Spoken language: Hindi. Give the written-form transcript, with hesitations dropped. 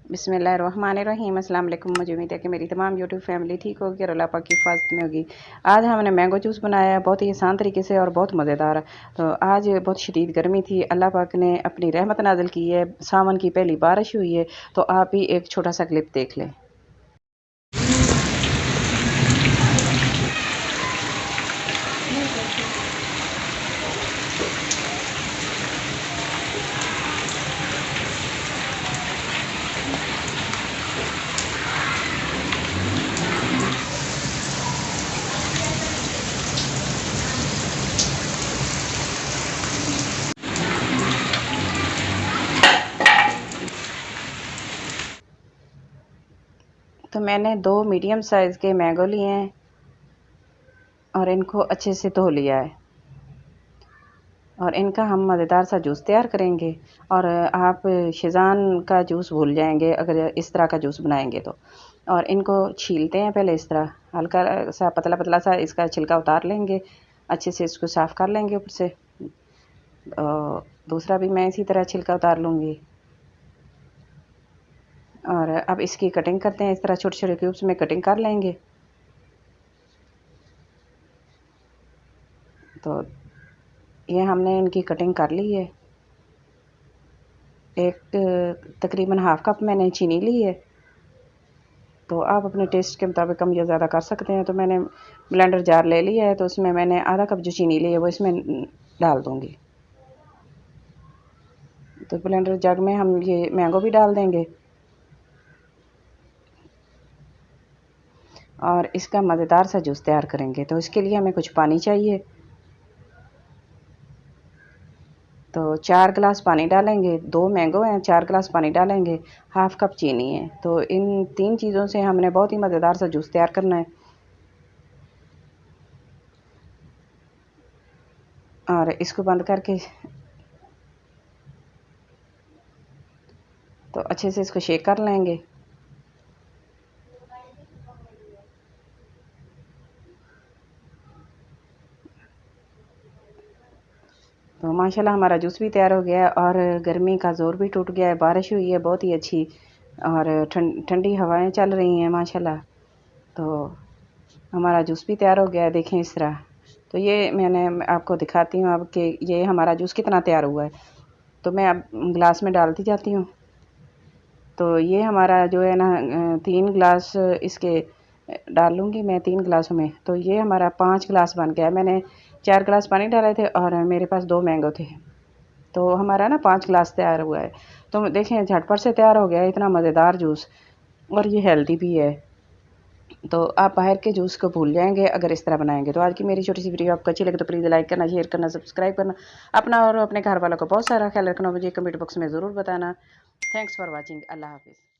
बिस्मिल्लाहिर्रहमानिर्रहीम। अस्सलाम वालेकुम। मुझे उम्मीद है कि मेरी तमाम यूट्यूब फैमिली ठीक होगी और अल्लाह पाक की हिफाज़त में होगी। आज हमने मैंगो जूस बनाया है, बहुत ही आसान तरीके से और बहुत मज़ेदार। तो आज बहुत शदीद गर्मी थी, अल्लाह पाक ने अपनी रहमत नाज़िल की है, सावन की पहली बारिश हुई है। तो आप भी एक छोटा सा क्लिप देख लें। तो मैंने 2 मीडियम साइज़ के मैंगो लिए हैं और इनको अच्छे से धो लिया है और इनका हम मज़ेदार सा जूस तैयार करेंगे। और आप शिज़ान का जूस भूल जाएंगे अगर इस तरह का जूस बनाएंगे तो। और इनको छीलते हैं पहले, इस तरह हल्का सा पतला पतला सा इसका छिलका उतार लेंगे, अच्छे से इसको साफ़ कर लेंगे ऊपर से। दूसरा भी मैं इसी तरह छिलका उतार लूँगी। और अब इसकी कटिंग करते हैं, इस तरह छोटे छोटे क्यूब्स में कटिंग कर लेंगे। तो ये हमने इनकी कटिंग कर ली है। एक तकरीबन हाफ़ कप मैंने चीनी ली है। तो आप अपने टेस्ट के मुताबिक कम या ज़्यादा कर सकते हैं। तो मैंने ब्लेंडर जार ले लिया है, तो उसमें मैंने आधा कप जो चीनी ली है वो इसमें डाल दूँगी। तो ब्लेंडर जग में हम ये मैंगो भी डाल देंगे और इसका मज़ेदार सा जूस तैयार करेंगे। तो इसके लिए हमें कुछ पानी चाहिए। तो 4 गिलास पानी डालेंगे, 2 मैंगो हैं, 4 गिलास पानी डालेंगे, हाफ़ कप चीनी है। तो इन 3 चीज़ों से हमने बहुत ही मज़ेदार सा जूस तैयार करना है। और इसको बंद करके तो अच्छे से इसको शेक कर लेंगे। तो माशाल्लाह हमारा जूस भी तैयार हो गया है और गर्मी का ज़ोर भी टूट गया है, बारिश हुई है बहुत ही अच्छी और ठंडी हवाएं चल रही हैं माशाल्लाह। तो हमारा जूस भी तैयार हो गया है, देखें इस तरह। तो ये मैंने आपको दिखाती हूँ अब कि ये हमारा जूस कितना तैयार हुआ है। तो मैं अब गिलास में डालती जाती हूँ। तो ये हमारा जो है ना 3 गिलास इसके डाल लूँगी मैं 3 गिलासों में। तो ये हमारा 5 गिलास बन गया है। मैंने 4 गिलास पानी डाले थे और मेरे पास 2 मैंगो थे, तो हमारा ना 5 गिलास तैयार हुआ है। तो देखें झटपट से तैयार हो गया है इतना मज़ेदार जूस, और ये हेल्दी भी है। तो आप बाहर के जूस को भूल जाएंगे अगर इस तरह बनाएंगे। तो आज की मेरी छोटी सी वीडियो आपको अच्छी लगे तो प्लीज़ लाइक करना, शेयर करना, सब्सक्राइब करना। अपना और अपने घर वालों का बहुत सारा ख्याल रखना। मुझे कमेंट बॉक्स में ज़रूर बताना। Thanks for watching. अल्लाह हाफिज़।